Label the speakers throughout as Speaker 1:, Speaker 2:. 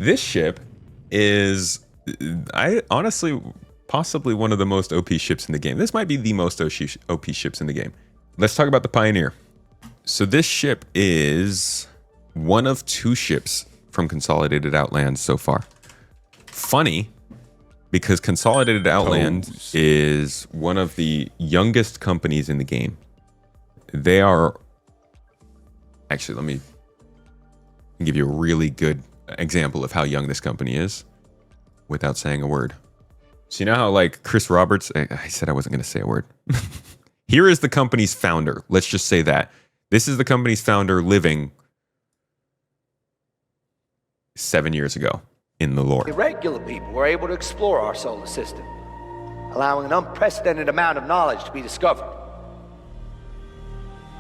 Speaker 1: This ship is, I honestly, possibly one of the most OP ships in the game. This might be the most OP ships in the game. Let's talk about the Pioneer. So this ship is one of 2 ships from Consolidated Outland so far. Funny, because Consolidated Outland is one of the youngest companies in the game. They are... Actually, let me give you a really good example of how young this company is without saying a word. So you know how, like, Chris Roberts... I said I wasn't going to say a word. Here is the company's founder. Let's just say that. This is the company's founder living 7 years ago in the lore.
Speaker 2: Irregular people were able to explore our solar system, allowing an unprecedented amount of knowledge to be discovered.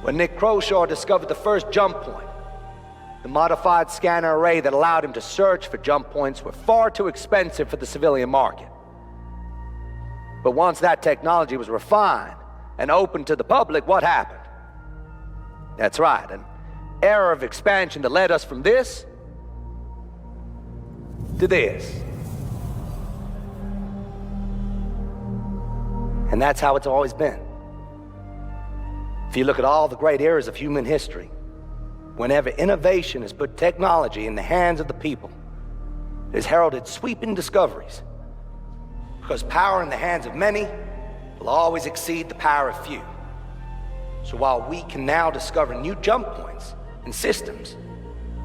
Speaker 2: When Nick Croshaw discovered the first jump point, the modified scanner array that allowed him to search for jump points were far too expensive for the civilian market. But once that technology was refined and open to the public, what happened? That's right, an era of expansion that led us from this to this. And that's how it's always been. If you look at all the great eras of human history, whenever innovation has put technology in the hands of the people, it has heralded sweeping discoveries. Because power in the hands of many will always exceed the power of few. So while we can now discover new jump points and systems,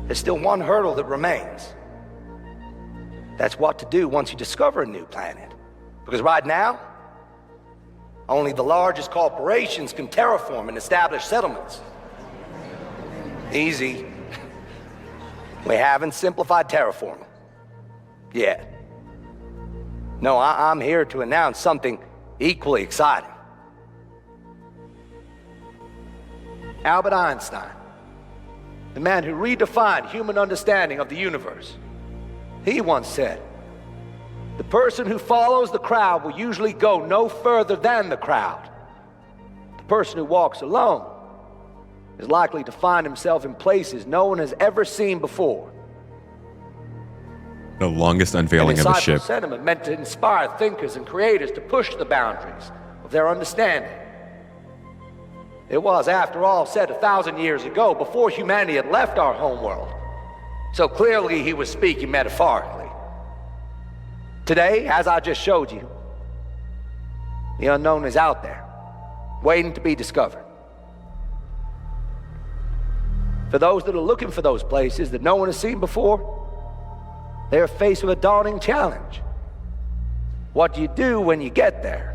Speaker 2: there's still one hurdle that remains. That's what to do once you discover a new planet. Because right now, only the largest corporations can terraform and establish settlements. Easy. We haven't simplified terraforming yet. No, I'm here to announce something equally exciting. Albert Einstein, the man who redefined human understanding of the universe, he once said, "The person who follows the crowd will usually go no further than the crowd. The person who walks alone is likely to find himself in places no one has ever seen before."
Speaker 1: The longest unveiling of a ship.
Speaker 2: Sentiment meant to inspire thinkers and creators to push the boundaries of their understanding. It was, after all, said 1,000 years ago, before humanity had left our homeworld. So clearly he was speaking metaphorically. Today, as I just showed you, the unknown is out there, waiting to be discovered. For those that are looking for those places that no one has seen before, they are faced with a daunting challenge. What do you do when you get there?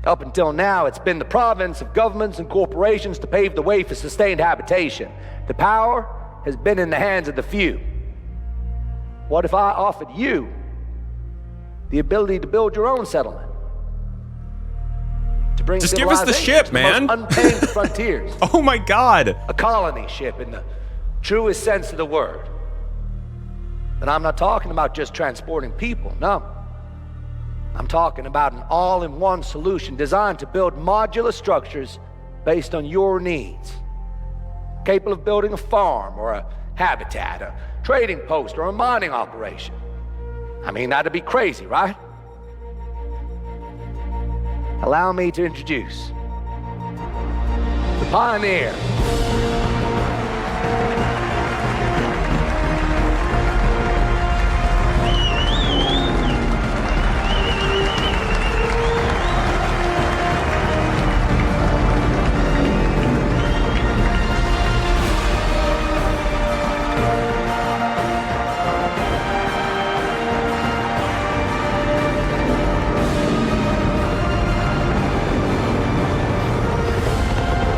Speaker 2: Up until now, it's been the province of governments and corporations to pave the way for sustained habitation. The power has been in the hands of the few. What if I offered you the ability to build your own settlement? To bring
Speaker 1: just give us the ship, man.
Speaker 2: The most untamed frontiers.
Speaker 1: Oh my God.
Speaker 2: A colony ship in the truest sense of the word. But I'm not talking about just transporting people, no. I'm talking about an all-in-one solution designed to build modular structures based on your needs. Capable of building a farm or a habitat, a trading post or a mining operation. I mean, that'd be crazy, right? Allow me to introduce the Pioneer.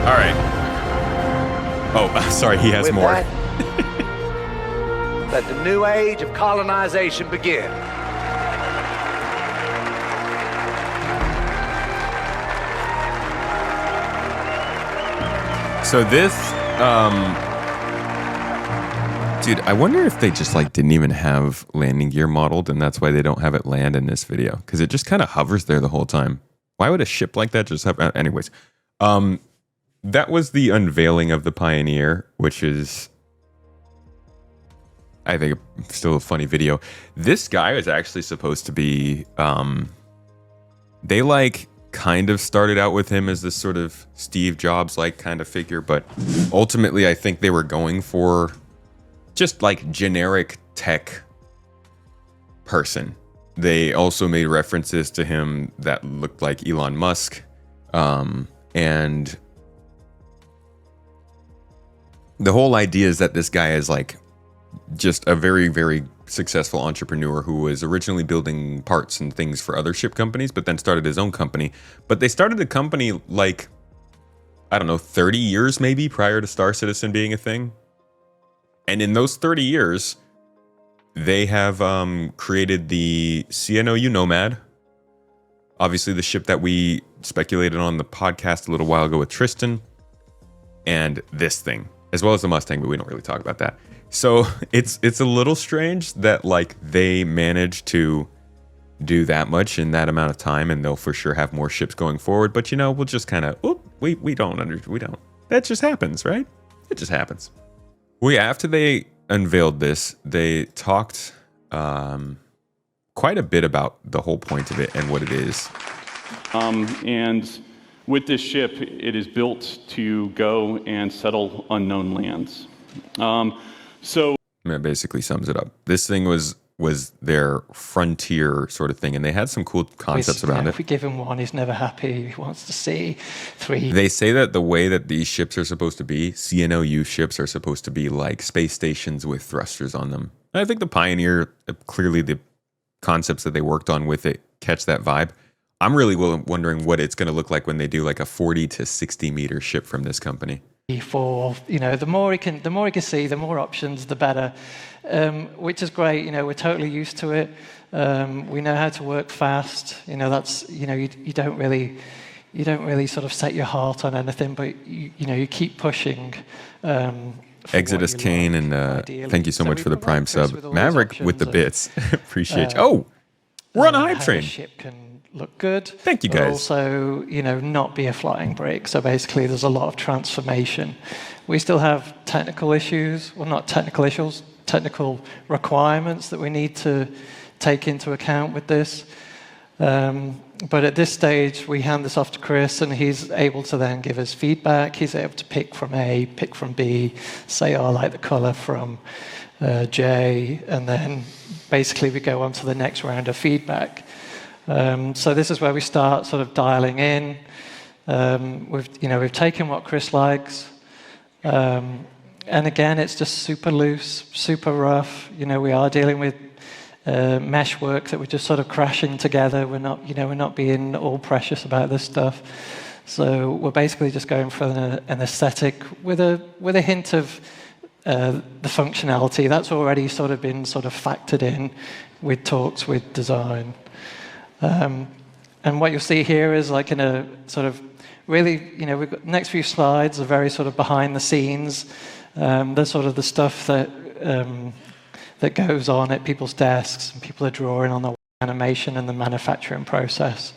Speaker 1: All right. Oh, sorry, he has
Speaker 2: With
Speaker 1: more.
Speaker 2: that, let the new age of colonization begin.
Speaker 1: So this, dude, I wonder if they just like didn't even have landing gear modeled, and that's why they don't have it land in this video, because it just kind of hovers there the whole time. Why would a ship like that just have? Anyways, that was the unveiling of the Pioneer, which is I think still a funny video. This guy is actually supposed to be. They like kind of started out with him as this sort of Steve Jobs like kind of figure, but ultimately I think they were going for just like generic tech person. They also made references to him that looked like Elon Musk, and the whole idea is that this guy is like just a very, very successful entrepreneur who was originally building parts and things for other ship companies, but then started his own company. But they started the company like, I don't know, 30 years maybe prior to Star Citizen being a thing. And in those 30 years, they have created the CNOU Nomad, obviously the ship that we speculated on the podcast a little while ago with Tristan, and this thing, as well as the Mustang, but we don't really talk about that. So it's a little strange that like they managed to do that much in that amount of time, and they'll for sure have more ships going forward. But you know, we'll just kind of we don't. That just happens, right? It just happens. Well, yeah, after they unveiled this, they talked quite a bit about the whole point of it and what it is.
Speaker 3: And with this ship, it is built to go and settle unknown lands. So
Speaker 1: that basically sums it up. This thing was their frontier sort of thing, and they had some cool concepts around it.
Speaker 4: If we give him one, he's never happy. He wants to see 3.
Speaker 1: They say that the way that these ships are supposed to be, CNOU ships are supposed to be like space stations with thrusters on them. And I think the Pioneer, clearly the concepts that they worked on with it catch that vibe. I'm really wondering what it's going to look like when they do like a 40 to 60 meter ship from this company.
Speaker 4: For the more he can see, the more options, the better, which is great. We're totally used to it. We know how to work fast. That's you don't really sort of set your heart on anything, but you keep pushing.
Speaker 1: Exodus Kane, and thank you so much for the Prime sub, Maverick with the bits. Appreciate you. We're on a hype train.
Speaker 4: Ship can look good.
Speaker 1: Thank you, guys.
Speaker 4: Also, not be a flying brick. So basically, there's a lot of transformation. We still have technical issues. Well, not technical issues, technical requirements that we need to take into account with this. But at this stage, we hand this off to Chris, and he's able to then give us feedback. He's able to pick from A, pick from B, say, I like the color from J, and then basically we go on to the next round of feedback. So this is where we start sort of dialing in. We've taken what Chris likes, and again, it's just super loose, super rough. We are dealing with mesh work that we're just sort of crashing together. We're not being all precious about this stuff. So we're basically just going for an aesthetic with a hint of the functionality that's already sort of been sort of factored in with talks with design. And what you'll see here is like in a sort of really, we've got the next few slides are very sort of behind the scenes. There's sort of the stuff that goes on at people's desks, and people are drawing on the animation and the manufacturing process.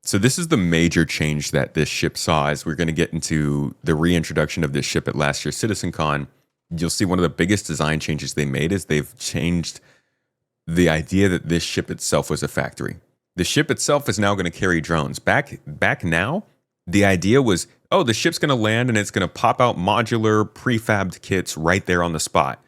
Speaker 1: So this is the major change that this ship saw as we're going to get into the reintroduction of this ship at last year's CitizenCon. You'll see one of the biggest design changes they made is they've changed the idea that this ship itself was a factory. The ship itself is now going to carry drones. Back now, the idea was, the ship's going to land and it's going to pop out modular prefabbed kits right there on the spot.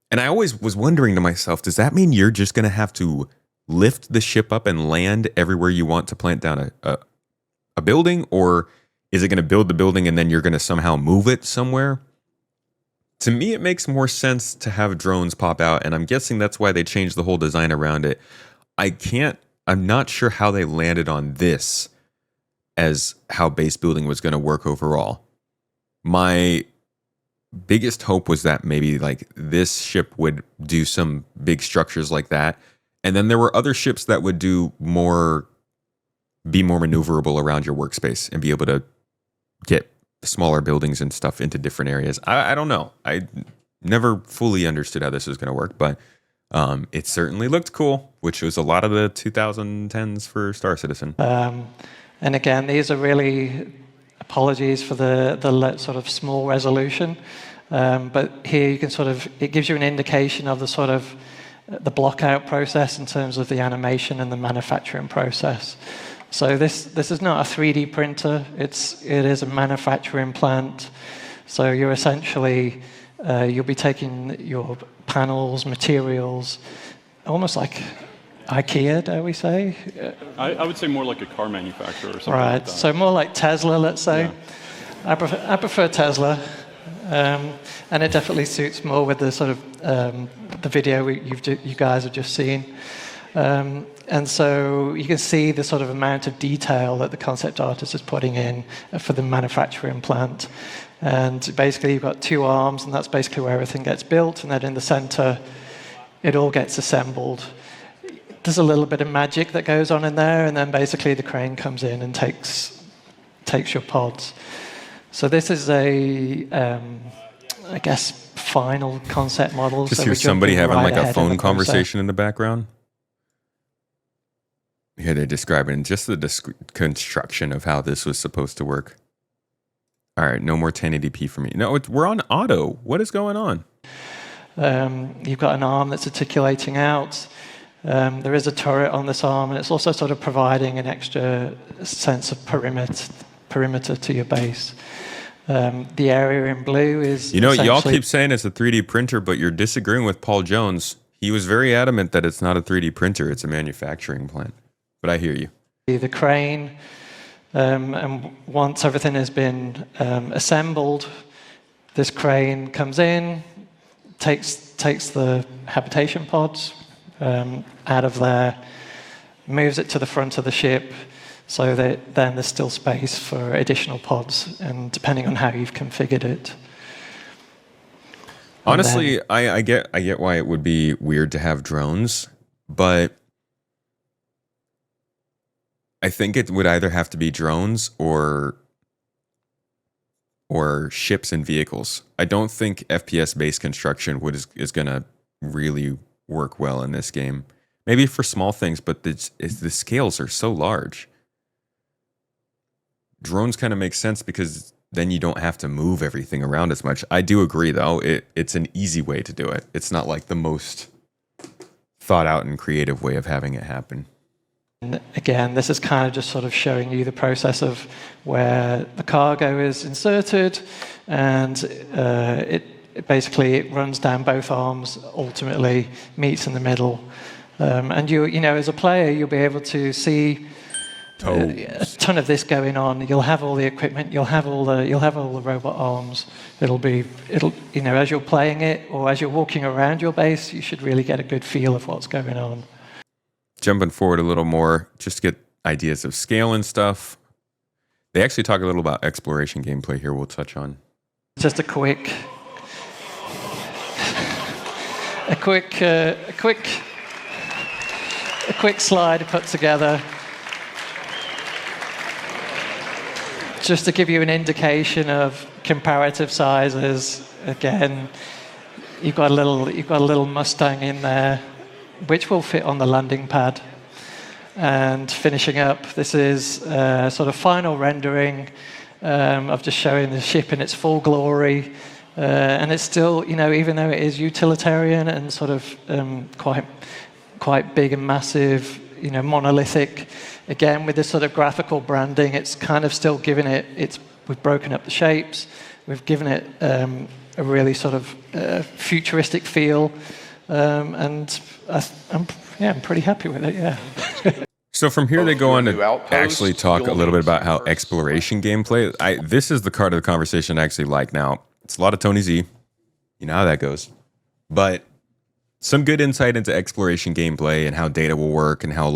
Speaker 1: And I always was wondering to myself, does that mean you're just going to have to lift the ship up and land everywhere you want to plant down a building? Or is it going to build the building and then you're going to somehow move it somewhere? To me, it makes more sense to have drones pop out, and I'm guessing that's why they changed the whole design around it. I'm not sure how they landed on this as how base building was going to work overall. My biggest hope was that maybe like this ship would do some big structures like that, and then there were other ships that would be more maneuverable around your workspace and be able to get smaller buildings and stuff into different areas. I don't know. I never fully understood how this was going to work, but it certainly looked cool, which was a lot of the 2010s for Star Citizen.
Speaker 4: And again, these are really apologies for the sort of small resolution. But here you can it gives you an indication of the the block-out process in terms of the animation and the manufacturing process. So this is not a 3D printer, it is a manufacturing plant. So you're essentially, you'll be taking your panels, materials, almost like IKEA, dare we say?
Speaker 3: I would say more like a car manufacturer or something
Speaker 4: right,
Speaker 3: like that.
Speaker 4: So more like Tesla, let's say.
Speaker 3: Yeah.
Speaker 4: I prefer Tesla, and it definitely suits more with the the video you guys have just seen. And so you can see the amount of detail that the concept artist is putting in for the manufacturing plant. And basically you've got two arms, and that's basically where everything gets built, and then in the center it all gets assembled. There's a little bit of magic that goes on in there, and then basically the crane comes in and takes your pods. So this is I guess, final concept model.
Speaker 1: Just
Speaker 4: so
Speaker 1: hear somebody having like a phone
Speaker 4: in
Speaker 1: conversation in the background. Here they're describing just the construction of how this was supposed to work. All right, no more 1080p for me. No, we're on auto. What is going on?
Speaker 4: You've got an arm that's articulating out. There is a turret on this arm, and it's also providing an extra sense of perimeter to your base. The area in blue is...
Speaker 1: y'all keep saying it's a 3D printer, but you're disagreeing with Paul Jones. He was very adamant that it's not a 3D printer, it's a manufacturing plant. But I hear you.
Speaker 4: The crane, and once everything has been assembled, this crane comes in, takes the habitation pods out of there, moves it to the front of the ship, so that then there's still space for additional pods, and depending on how you've configured it.
Speaker 1: Honestly, I get why it would be weird to have drones, but I think it would either have to be drones or ships and vehicles. I don't think FPS-based construction is going to really work well in this game. Maybe for small things, but the scales are so large. Drones kind of make sense because then you don't have to move everything around as much. I do agree, though. It's an easy way to do it. It's not like the most thought out and creative way of having it happen.
Speaker 4: And again, this is kind of just showing you the process of where the cargo is inserted, and it basically runs down both arms, ultimately meets in the middle. And you as a player, you'll be able to see a ton of this going on. You'll have all the equipment. You'll have all the robot arms. It'll as you're playing it or as you're walking around your base, you should really get a good feel of what's going on.
Speaker 1: Jumping forward a little more, just to get ideas of scale and stuff. They actually talk a little about exploration gameplay here. We'll touch on.
Speaker 4: Just a quick slide put together, just to give you an indication of comparative sizes. Again, you've got a little Mustang in there, which will fit on the landing pad. And finishing up, this is final rendering of just showing the ship in its full glory. And it's still, even though it is utilitarian and quite big and massive, monolithic, again, with this graphical branding, it's kind of still giving it, we've broken up the shapes, we've given it a really futuristic feel. And I'm pretty happy with it, yeah.
Speaker 1: So from here, they go on to actually talk a little bit about how exploration gameplay. This is the part of the conversation I actually like. Now, it's a lot of Tony Z. You know how that goes. But some good insight into exploration gameplay and how data will work and how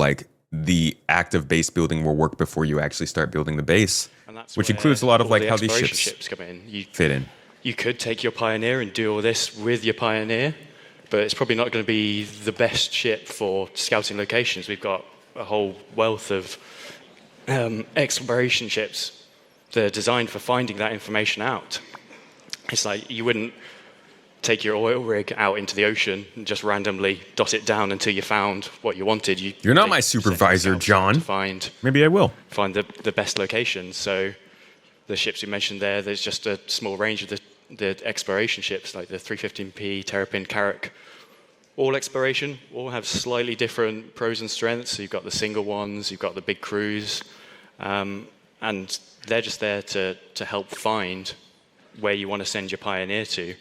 Speaker 1: the active base building will work before you actually start building the base, which includes a lot of how these ships
Speaker 5: come in.
Speaker 1: fit in.
Speaker 5: You could take your Pioneer and do all this with your Pioneer, but it's probably not going to be the best ship for scouting locations. We've got a whole wealth of exploration ships that are designed for finding that information out. It's like you wouldn't take your oil rig out into the ocean and just randomly dot it down until you found what you wanted.
Speaker 1: You're not my supervisor, John. Maybe I will.
Speaker 5: Find the best locations. So the ships we mentioned there's just a small range of the the exploration ships, like the 315P, Terrapin, Carrack, all exploration, all have slightly different pros and strengths. So you've got the single ones, you've got the big crews, and they're just there to help find where you want to send your Pioneer to.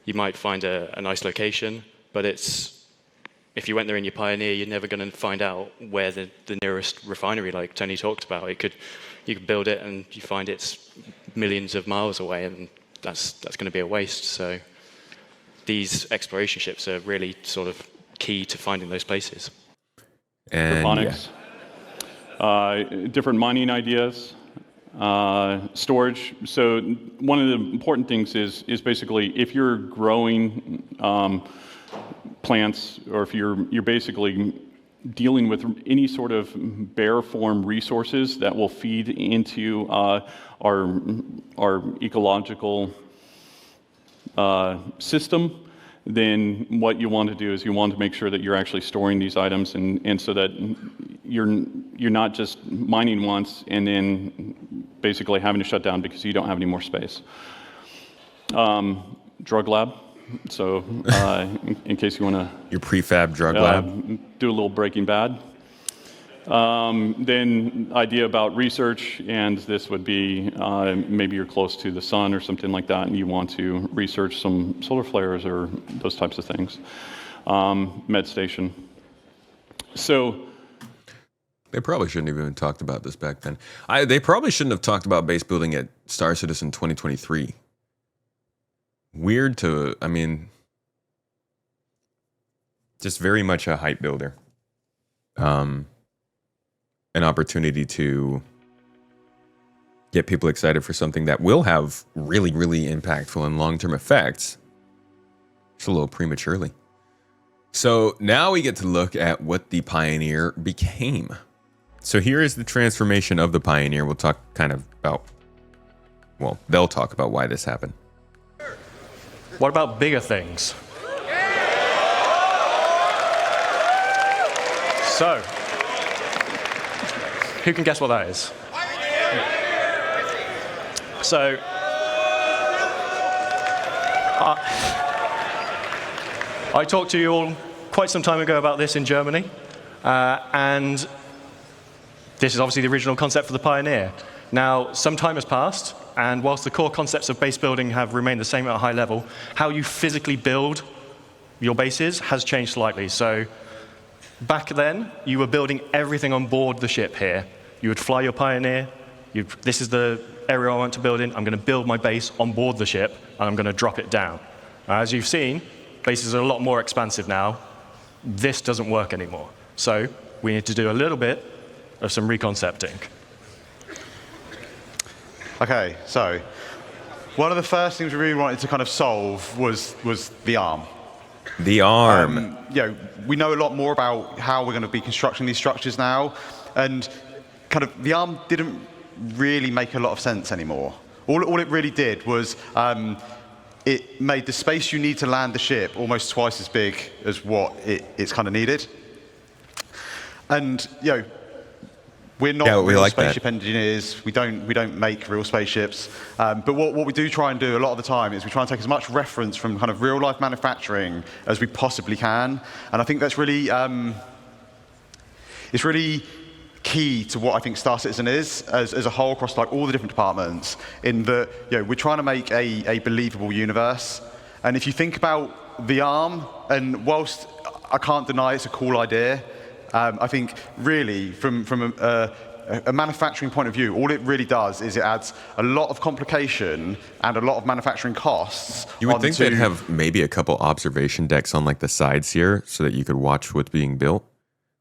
Speaker 5: You might find a nice location, but if you went there in your Pioneer, you're never going to find out where the nearest refinery, like Tony talked about. You could build it and you find it's millions of miles away, and that's going to be a waste. So these exploration ships are really sort of key to finding those places.
Speaker 1: And
Speaker 3: Hydroponics, different mining ideas, storage. So one of the important things is basically if you're growing plants, or if you're basically dealing with any sort of bare form resources that will feed into our ecological system, then what you want to do is you want to make sure that you're actually storing these items, and so that you're not just mining once and then basically having to shut down because you don't have any more space. Drug lab. So in case you want to...
Speaker 1: Your prefab drug lab?
Speaker 3: Do a little Breaking Bad. Then idea about research, and this would be maybe you're close to the sun or something like that, and you want to research some solar flares or those types of things. Med station. So...
Speaker 1: They probably shouldn't have even talked about this back then. They probably shouldn't have talked about base building at Star Citizen 2023. Weird to, I mean, just very much a hype builder. An opportunity to get people excited for something that will have really, really impactful and long-term effects. Just a little prematurely. So now we get to look at what the Pioneer became. So here is the transformation of the Pioneer. We'll talk kind of about, well, they'll talk about why this happened.
Speaker 6: What about bigger things? So, who can guess what that is? So, I talked to you all quite some time ago about this in Germany, and this is obviously the original concept for the Pioneer. Now, some time has passed, and whilst the core concepts of base building have remained the same at a high level, how you physically build your bases has changed slightly. So back then, you were building everything on board the ship here. You would fly your Pioneer. This is the area I want to build in. I'm going to build my base on board the ship, and I'm going to drop it down. As you've seen, bases are a lot more expansive now. This doesn't work anymore. So we need to do a little bit of some reconcepting.
Speaker 7: Okay, so one of the first things we really wanted to kind of solve was the arm.
Speaker 1: The arm.
Speaker 7: We know a lot more about how we're going to be constructing these structures now, and kind of the arm didn't really make a lot of sense anymore. All it really did was it made the space you need to land the ship almost twice as big as what it's kind of needed. And we're not real spaceship engineers. We don't make real spaceships. But what we do try and do a lot of the time is we try and take as much reference from kind of real life manufacturing as we possibly can. And I think that's really it's really key to what I think Star Citizen is as a whole across like all the different departments. In that we're trying to make a believable universe. And if you think about the arm, and whilst I can't deny it's a cool idea, I think really from a manufacturing point of view, all it really does is it adds a lot of complication and a lot of manufacturing costs.
Speaker 1: You would think they'd have maybe a couple observation decks on like the sides here so that you could watch what's being built.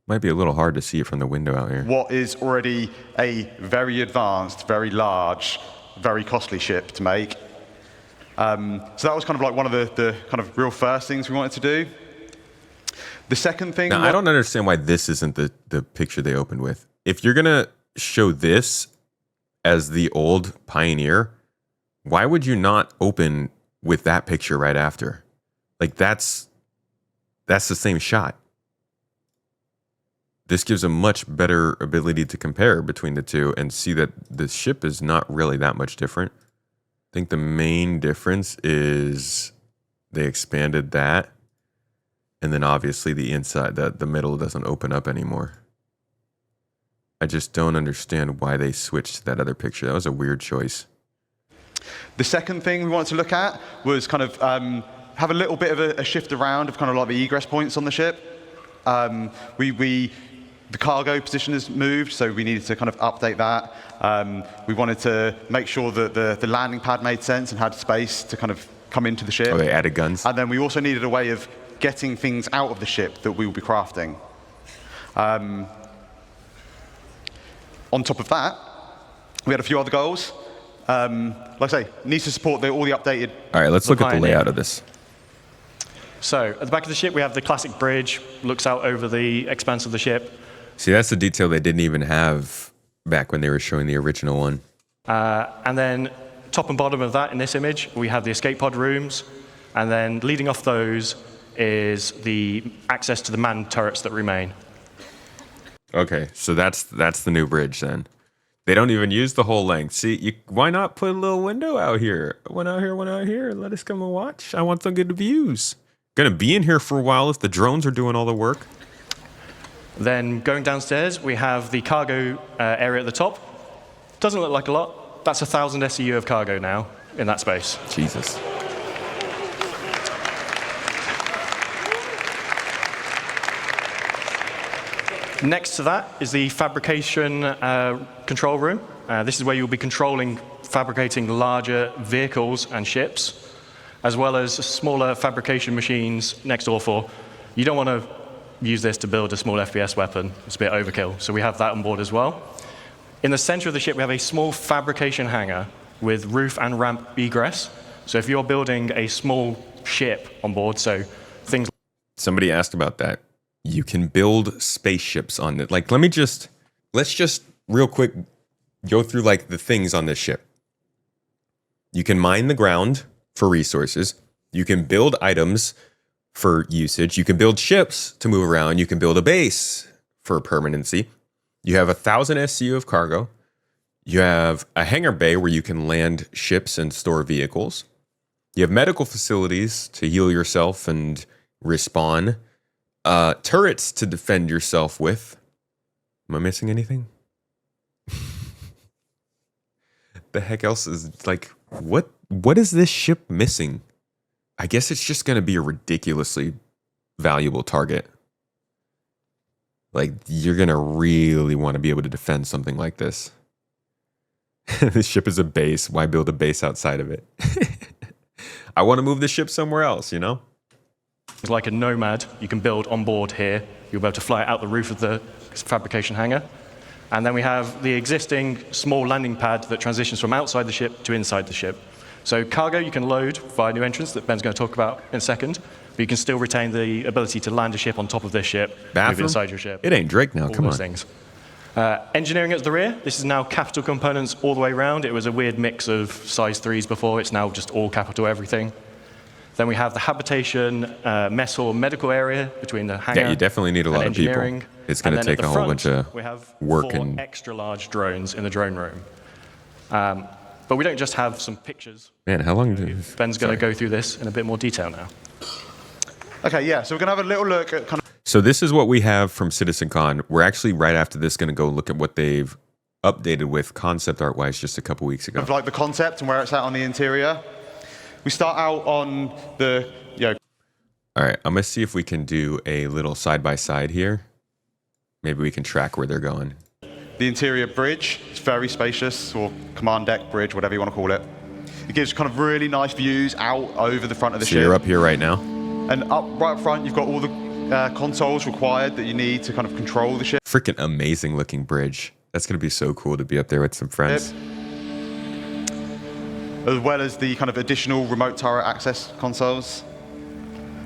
Speaker 1: Might be a little hard to see it from the window out here.
Speaker 7: What is already a very advanced, very large, very costly ship to make. So that was kind of like one of the kind of real first things we wanted to do. The second thing...
Speaker 1: Now, I don't understand why this isn't the picture they opened with. If you're going to show this as the old Pioneer, why would you not open with that picture right after? Like, that's the same shot. This gives a much better ability to compare between the two and see that the ship is not really that much different. think the main difference is they expanded that, and then obviously the inside, the middle doesn't open up anymore. I just don't understand why they switched to that other picture. That was a weird choice.
Speaker 7: The second thing we wanted to look at was kind of have a little bit of a shift around of kind of like the egress points on the ship. The cargo position has moved, so we needed to kind of update that. We wanted to make sure that the landing pad made sense and had space to kind of come into the ship.
Speaker 1: Oh, they added guns?
Speaker 7: And then we also needed a way of getting things out of the ship that we will be crafting. On top of that, we had a few other goals. Like I say, needs to support all the updated.
Speaker 1: All right, let's look at the layout of this.
Speaker 6: So at the back of the ship, we have the classic bridge, looks out over the expanse of the ship.
Speaker 1: See, that's the detail they didn't even have back when they were showing the original one.
Speaker 6: And then top and bottom of that in this image, we have the escape pod rooms. And then leading off those is the access to the manned turrets that remain.
Speaker 1: Okay, so that's the new bridge then. They don't even use the whole length. See, why not put a little window out here? One out here, one out here. Let us come and watch. I want some good views. Gonna be in here for a while if the drones are doing all the work.
Speaker 6: Then going downstairs, we have the cargo area at the top. Doesn't look like a lot. That's 1,000 SEU of cargo now in that space.
Speaker 1: Jesus.
Speaker 6: Next to that is the fabrication control room. This is where you'll be controlling fabricating larger vehicles and ships, as well as smaller fabrication machines next door for. You don't want to use this to build a small FPS weapon. It's a bit overkill. So we have that on board as well. In the center of the ship, we have a small fabrication hangar with roof and ramp egress. So if you're building a small ship on board, so things.
Speaker 1: Somebody asked about that. You can build spaceships on it. Like, let's just real quick go through like the things on this ship. You can mine the ground for resources. You can build items for usage. You can build ships to move around. You can build a base for permanency. You have 1,000 SCU of cargo. You have a hangar bay where you can land ships and store vehicles. You have medical facilities to heal yourself and respawn. Turrets to defend yourself with. Am I missing anything? The heck else is like, what is this ship missing? I guess it's just going to be a ridiculously valuable target. Like, you're going to really want to be able to defend something like this. This ship is a base. Why build a base outside of it? I want to move the ship somewhere else, you know?
Speaker 6: It's like a Nomad you can build on board here. You'll be able to fly it out the roof of the fabrication hangar. And then we have the existing small landing pad that transitions from outside the ship to inside the ship. So cargo you can load via new entrance that Ben's going to talk about in a second, but you can still retain the ability to land a ship on top of this ship, move it inside your ship.
Speaker 1: It ain't Drake now, come on.
Speaker 6: Things. Engineering at the rear, this is now capital components all the way around. It was a weird mix of size 3s before. It's now just all capital everything. Then we have the habitation, mess hall, medical area between the hangar.
Speaker 1: Yeah, you definitely need a lot of people. It's going to take a whole bunch of work.
Speaker 6: We have 4 extra large drones in the drone room. But we don't just have some pictures.
Speaker 1: Man, how long
Speaker 6: Ben's going to go through this in a bit more detail now.
Speaker 7: Okay, yeah, so we're going to have a little look at kind of.
Speaker 1: So this is what we have from CitizenCon. We're actually right after this going to go look at what they've updated with concept art-wise just a couple weeks ago.
Speaker 7: Of like the concept and where it's at on the interior. We start out on the,
Speaker 1: All right, I'm going to see if we can do a little side-by-side here. Maybe we can track where they're going.
Speaker 7: The interior bridge. It's very spacious, or command deck bridge, whatever you want to call it. It gives kind of really nice views out over the front of the ship.
Speaker 1: So you're up here right now?
Speaker 7: And right up front, you've got all the consoles required that you need to kind of control the ship.
Speaker 1: Freaking amazing looking bridge. That's going to be so cool to be up there with some friends.
Speaker 7: As well as the kind of additional remote turret access consoles.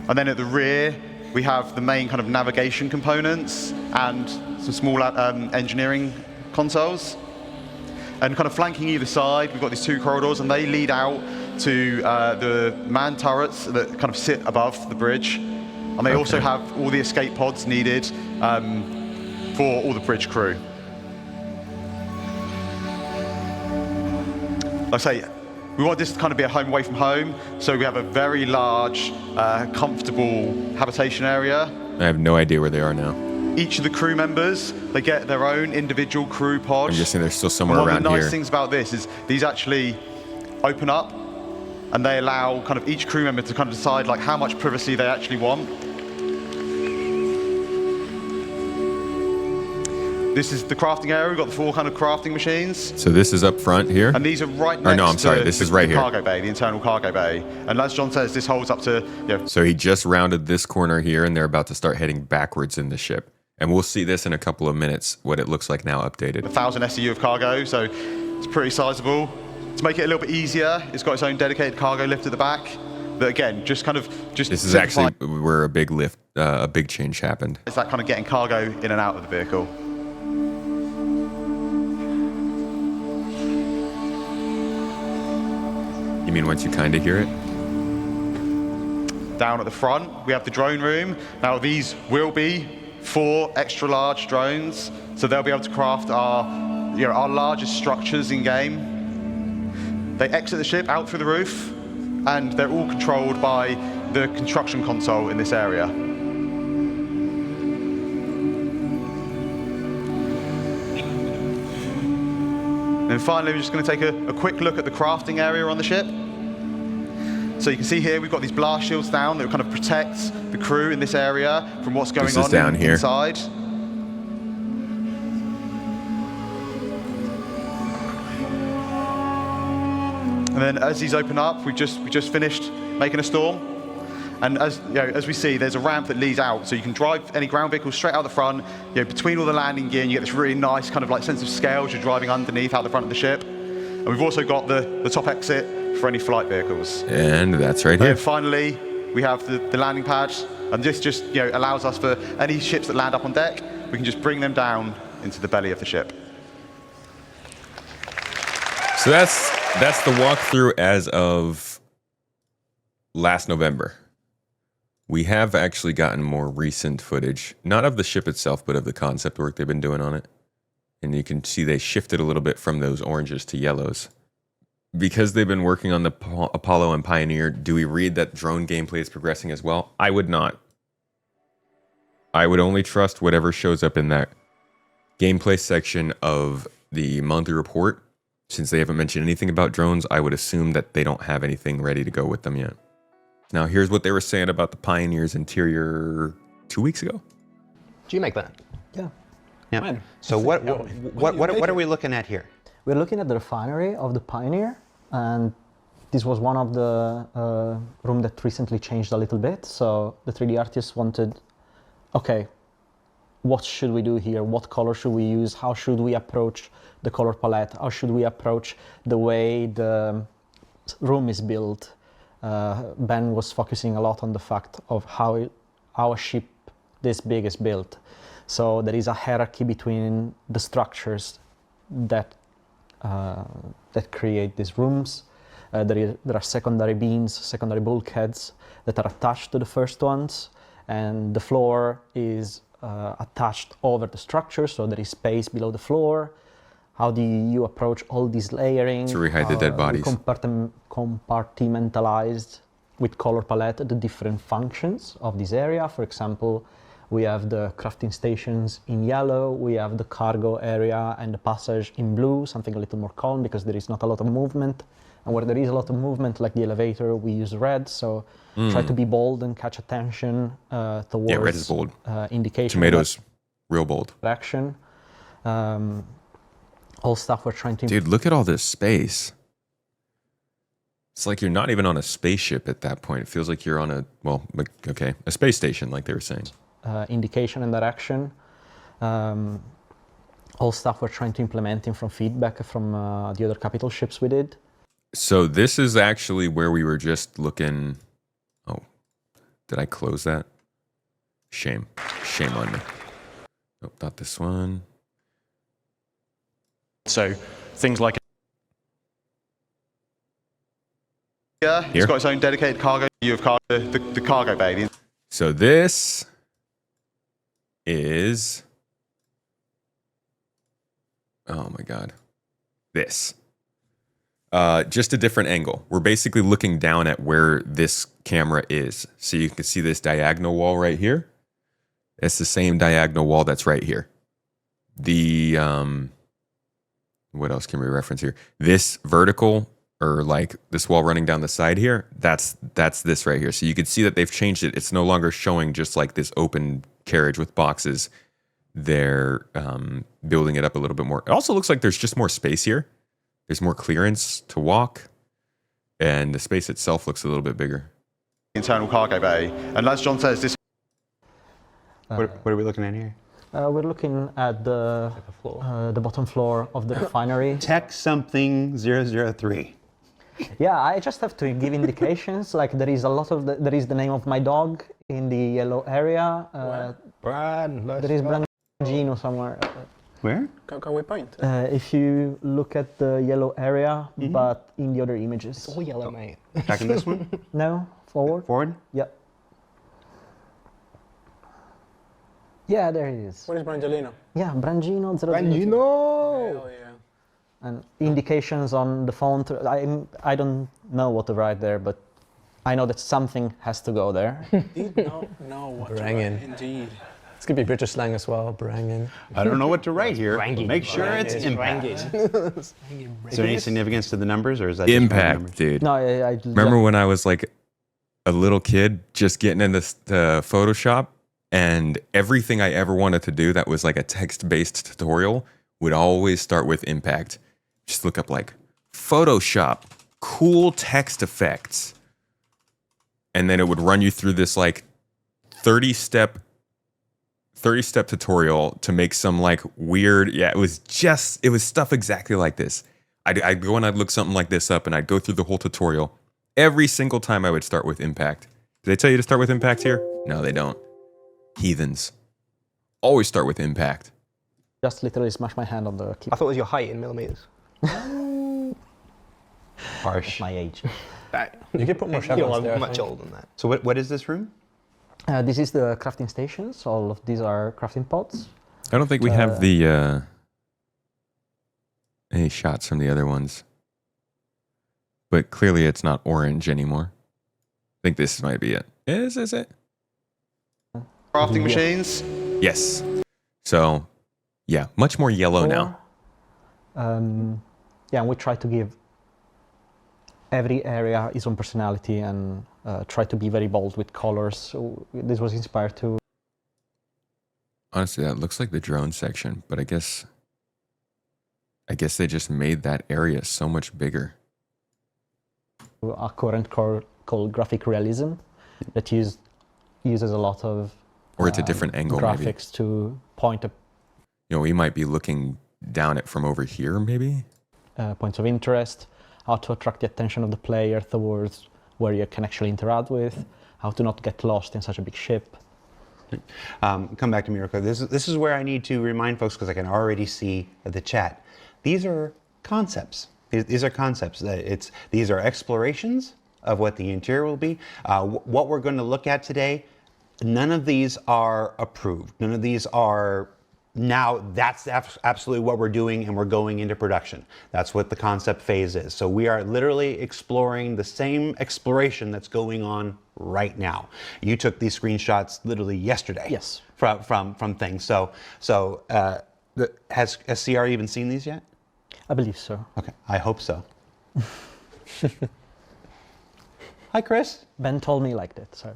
Speaker 7: And then at the rear, we have the main kind of navigation components and some small engineering consoles. And kind of flanking either side, we've got these 2 corridors, and they lead out to the manned turrets that kind of sit above the bridge. And they also have all the escape pods needed for all the bridge crew. Like I say, we want this to kind of be a home away from home, so we have a very large, comfortable habitation area.
Speaker 1: I have no idea where they are now.
Speaker 7: Each of the crew members, they get their own individual crew pod.
Speaker 1: I'm guessing they're still somewhere
Speaker 7: One
Speaker 1: around
Speaker 7: of the nice
Speaker 1: here.
Speaker 7: things about this is these actually open up, and they allow kind of each crew member to kind of decide like how much privacy they actually want. This is the crafting area. We've got the 4 kind of crafting machines.
Speaker 1: So this is up front here?
Speaker 7: And these are right next
Speaker 1: no, I'm sorry,
Speaker 7: to
Speaker 1: this is right
Speaker 7: the
Speaker 1: here.
Speaker 7: cargo bay, the internal cargo bay. And as John says, this holds up to,
Speaker 1: So he just rounded this corner here, and they're about to start heading backwards in the ship. And we'll see this in a couple of minutes, what it looks like now updated.
Speaker 7: 1,000 SEU of cargo, so it's pretty sizable. To make it a little bit easier, it's got its own dedicated cargo lift at the back. But again, just
Speaker 1: This is actually where a big lift, a big change happened.
Speaker 7: It's that kind of getting cargo in and out of the vehicle.
Speaker 1: You mean once you kind of hear it?
Speaker 7: Down at the front, we have the drone room. Now these will be 4 extra large drones, so they'll be able to craft our largest structures in game. They exit the ship out through the roof, and they're all controlled by the construction console in this area. And finally, we're just going to take a quick look at the crafting area on the ship. So you can see here we've got these blast shields down that kind of protect the crew in this area from what's going on
Speaker 1: down here.
Speaker 7: inside. And then as these open up, we just finished making a storm. And as we see, there's a ramp that leads out, so you can drive any ground vehicles straight out the front. Between all the landing gear, and you get this really nice kind of like sense of scale as you're driving underneath out the front of the ship. And we've also got the top exit for any flight vehicles.
Speaker 1: And that's right here.
Speaker 7: And finally, we have the landing pad, and this just allows us for any ships that land up on deck, we can just bring them down into the belly of the ship.
Speaker 1: So that's the walkthrough as of last November. We have actually gotten more recent footage, not of the ship itself, but of the concept work they've been doing on it. And you can see they shifted a little bit from those oranges to yellows. Because they've been working on the Apollo and Pioneer, do we read that drone gameplay is progressing as well? I would not. I would only trust whatever shows up in that gameplay section of the monthly report. Since they haven't mentioned anything about drones, I would assume that they don't have anything ready to go with them yet. Now, here's what they were saying about the Pioneer's interior 2 weeks ago.
Speaker 8: Did you make that?
Speaker 9: Yeah.
Speaker 8: Yeah.
Speaker 9: When?
Speaker 8: So what are we looking at here?
Speaker 9: We're looking at the refinery of the Pioneer, and this was one of the room that recently changed a little bit. So the 3D artists wanted, okay, what should we do here? What color should we use? How should we approach the color palette? How should we approach the way the room is built? Ben was focusing a lot on the fact of how our ship this big is built. So there is a hierarchy between the structures that create these rooms. There are secondary beams, secondary bulkheads that are attached to the first ones, and the floor is attached over the structure, so there is space below the floor. How do you approach all this layering?
Speaker 1: To rehide the dead bodies.
Speaker 9: Compartmentalized with color palette the different functions of this area. For example, we have the crafting stations in yellow, we have the cargo area and the passage in blue, something a little more calm because there is not a lot of movement. And where there is a lot of movement, like the elevator, we use red. So try to be bold and catch attention towards
Speaker 1: red is bold.
Speaker 9: Indication.
Speaker 1: Tomatoes, real bold.
Speaker 9: Action. All stuff we're trying to...
Speaker 1: Dude, look at all this space. It's like you're not even on a spaceship at that point. It feels like you're on a space station, like they were saying.
Speaker 9: Indication and direction. All stuff we're trying to implement in from feedback from the other capital ships we did.
Speaker 1: So this is actually where we were just looking. Oh, did I close that? Shame. Shame on me. Nope, not this one.
Speaker 6: So things like
Speaker 7: It's got its own dedicated cargo view of cargo, the cargo bay.
Speaker 1: So this is, oh my God, this. Just a different angle. We're basically looking down at where this camera is. So you can see this diagonal wall right here. It's the same diagonal wall that's right here. The, what else can we reference here? This vertical, or like this wall running down the side here, that's this right here. So you can see that they've changed it. It's no longer showing just like this open carriage with boxes. They're building it up a little bit more. It also looks like there's just more space here. There's more clearance to walk, and the space itself looks a little bit bigger.
Speaker 7: Internal cargo bay, and as John says, this.
Speaker 8: What are we looking at here?
Speaker 9: We're looking at the bottom floor of the refinery.
Speaker 8: Tech something 003.
Speaker 9: Yeah, I just have to give indications. Like there is a lot of there is the name of my dog in the yellow area. There is Brangino somewhere.
Speaker 8: Where?
Speaker 10: Can we point?
Speaker 9: If you look at the yellow area, but in the other images.
Speaker 10: It's all yellow, mate.
Speaker 8: Back in this one?
Speaker 9: No, forward.
Speaker 8: Forward?
Speaker 9: Yeah. Yeah, there it is.
Speaker 10: Where is Brangelino?
Speaker 9: Yeah, Brangino.
Speaker 10: Brangelino! Hell yeah.
Speaker 9: And indications on the font. I don't know what to write there, but I know that something has to go there.
Speaker 10: Indeed, no, what to write, indeed.
Speaker 11: It's going to be British slang as well, Brangin.
Speaker 8: I don't know what to write here. Make sure it's impact. Is there any significance to the numbers, or is that
Speaker 1: impact, dude?
Speaker 9: No, I
Speaker 1: remember when I was like a little kid just getting into Photoshop, and everything I ever wanted to do that was like a text-based tutorial would always start with impact. Just look up like Photoshop, cool text effects. And then it would run you through this like 30-step tutorial to make some like weird, it was stuff exactly like this. I'd go and I'd look something like this up, and I'd go through the whole tutorial. Every single time I would start with impact. Did they tell you to start with impact here? No, they don't. Heathens. Always start with impact.
Speaker 9: Just literally smash my hand on the keyboard.
Speaker 11: I thought it was your height in millimeters.
Speaker 8: Harsh.
Speaker 9: My age.
Speaker 11: You could put more chevrons there.
Speaker 5: I'm much older than that.
Speaker 8: So what is this room?
Speaker 9: This is the crafting stations. All of these are crafting pods.
Speaker 1: I don't think we have the any shots from the other ones. But clearly it's not orange anymore. I think this might be it. Is it?
Speaker 7: Crafting machines.
Speaker 1: Yes. So, yeah, much more yellow now.
Speaker 9: Yeah, and we try to give every area its own personality and try to be very bold with colors. So this was inspired to.
Speaker 1: Honestly, that looks like the drone section, but I guess they just made that area so much bigger.
Speaker 9: A current core called graphic realism that uses a lot of.
Speaker 1: Or it's a different angle,
Speaker 9: graphics
Speaker 1: maybe.
Speaker 9: To point up.
Speaker 1: We might be looking down it from over here, maybe?
Speaker 9: Points of interest, how to attract the attention of the player towards where you can actually interact with, how to not get lost in such a big ship.
Speaker 8: Come back to Mirko. This is where I need to remind folks, because I can already see the chat. These are concepts. These are concepts. These are explorations of what the interior will be. What we're going to look at today, none of these are approved. None of these are now, that's absolutely what we're doing, and we're going into production. That's what the concept phase is. So we are literally exploring the same exploration that's going on right now. You took these screenshots literally yesterday.
Speaker 9: Yes.
Speaker 8: From things. So has CR even seen these yet?
Speaker 9: I believe so.
Speaker 8: Okay, I hope so. Hi, Chris.
Speaker 9: Ben told me he liked it. So.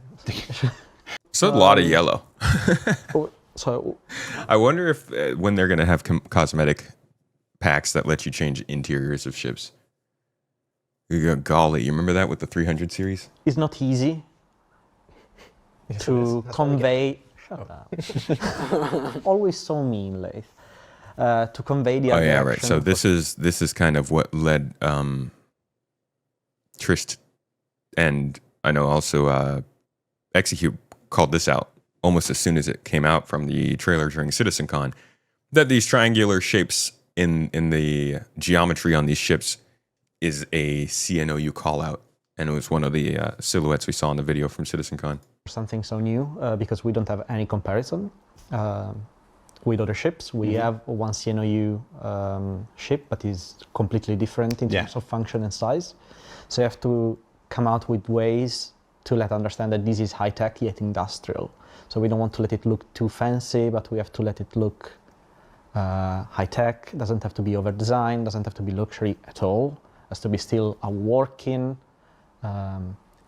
Speaker 1: So a lot of yellow.
Speaker 9: So
Speaker 1: I wonder if when they're going to have cosmetic packs that let you change interiors of ships. Golly, you remember that with the 300 series?
Speaker 9: It's not easy to convey. Shut up. Always so mean, Leith. To convey the.
Speaker 1: Oh yeah, right. So this is kind of what led Trist, and I know also Execute called this out almost as soon as it came out from the trailer during CitizenCon, that these triangular shapes in the geometry on these ships is a CNOU call out, and it was one of the silhouettes we saw in the video from CitizenCon.
Speaker 9: Something so new because we don't have any comparison. with other ships. We have one CNOU ship, but is completely different in terms of function and size. So you have to come out with ways to let understand that this is high tech yet industrial. So we don't want to let it look too fancy, but we have to let it look high tech. Doesn't have to be over designed, doesn't have to be luxury at all. It has to be still a working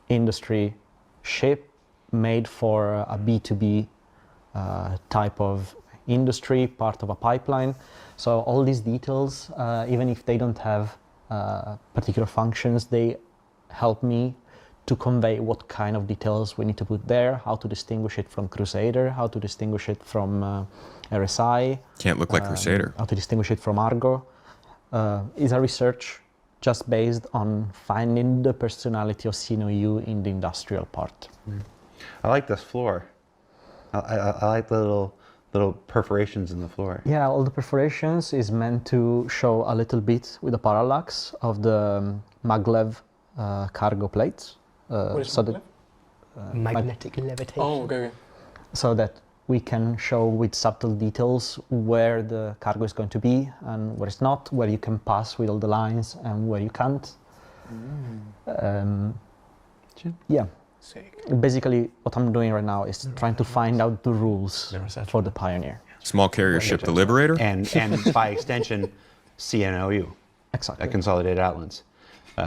Speaker 9: industry ship made for a B2B type of industry, part of a pipeline. So all these details, even if they don't have particular functions, they help me to convey what kind of details we need to put there, how to distinguish it from Crusader, how to distinguish it from RSI.
Speaker 1: Can't look like Crusader.
Speaker 9: How to distinguish it from Argo. Is a research just based on finding the personality of CNOU in the industrial part.
Speaker 8: I like this floor. I like the little perforations in the floor.
Speaker 9: Yeah, all the perforations is meant to show a little bit with the parallax of the maglev cargo plates.
Speaker 10: What is
Speaker 9: so
Speaker 11: Magnetic levitation.
Speaker 10: Oh, okay.
Speaker 9: So that we can show with subtle details where the cargo is going to be and where it's not, where you can pass with all the lines and where you can't. Yeah.
Speaker 10: Sick.
Speaker 9: Basically, what I'm doing right now is trying to find out the rules for the Pioneer.
Speaker 1: Small carrier ship, the Liberator?
Speaker 8: And by extension, CNOU.
Speaker 9: Exactly.
Speaker 8: Consolidated Outlets.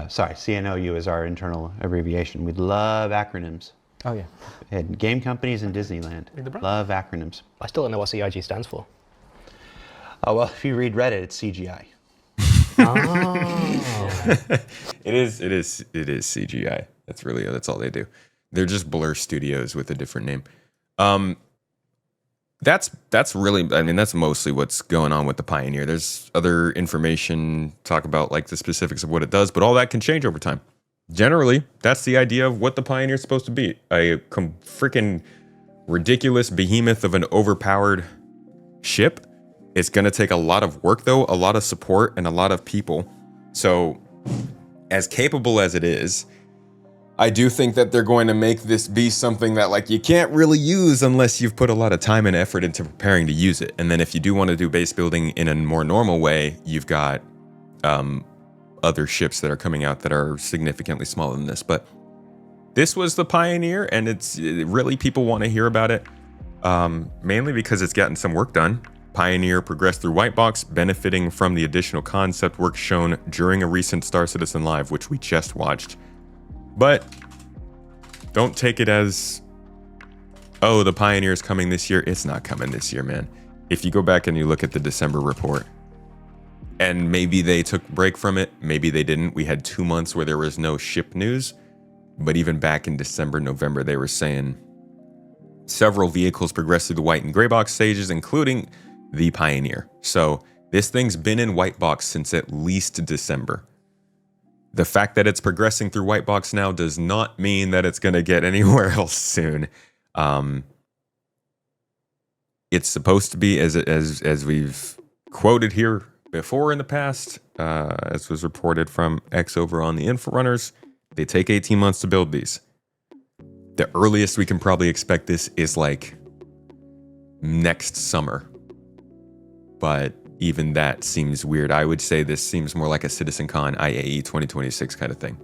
Speaker 8: Sorry, CNOU is our internal abbreviation. We love acronyms.
Speaker 9: Oh, yeah.
Speaker 8: And game companies in Disneyland love acronyms.
Speaker 11: I still don't know what CIG stands for.
Speaker 8: Oh, well, if you read Reddit, it's CGI.
Speaker 1: It is CGI. That's all they do. They're just Blur Studios with a different name. That's really, I mean, that's mostly what's going on with the Pioneer. There's other information, talk about like the specifics of what it does, but all that can change over time. Generally, that's the idea of what the Pioneer is supposed to be. A freaking ridiculous behemoth of an overpowered ship. It's going to take a lot of work, though, a lot of support, and a lot of people. So, as capable as it is, I do think that they're going to make this be something that like you can't really use unless you've put a lot of time and effort into preparing to use it. And then if you do want to do base building in a more normal way, you've got other ships that are coming out that are significantly smaller than this. But this was the Pioneer, and really people want to hear about it, mainly because it's gotten some work done. Pioneer progressed through white box, benefiting from the additional concept work shown during a recent Star Citizen Live, which we just watched. But don't take it as, oh, the Pioneer is coming this year. It's not coming this year, man. If you go back and you look at the December report, and maybe they took a break from it, maybe they didn't. We had 2 months where there was no ship news. But even back in December, November, they were saying several vehicles progressed through the white and gray box stages, including the Pioneer. So this thing's been in white box since at least December. The fact that it's progressing through white box now does not mean that it's going to get anywhere else soon. It's supposed to be, as we've quoted here before in the past, as was reported from X over on the Inforunners, they take 18 months to build these. The earliest we can probably expect this is like next summer. But even that seems weird. I would say this seems more like a CitizenCon IAE 2026 kind of thing.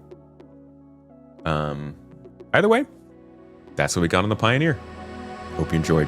Speaker 1: Either way, that's what we got on the Pioneer. Hope you enjoyed.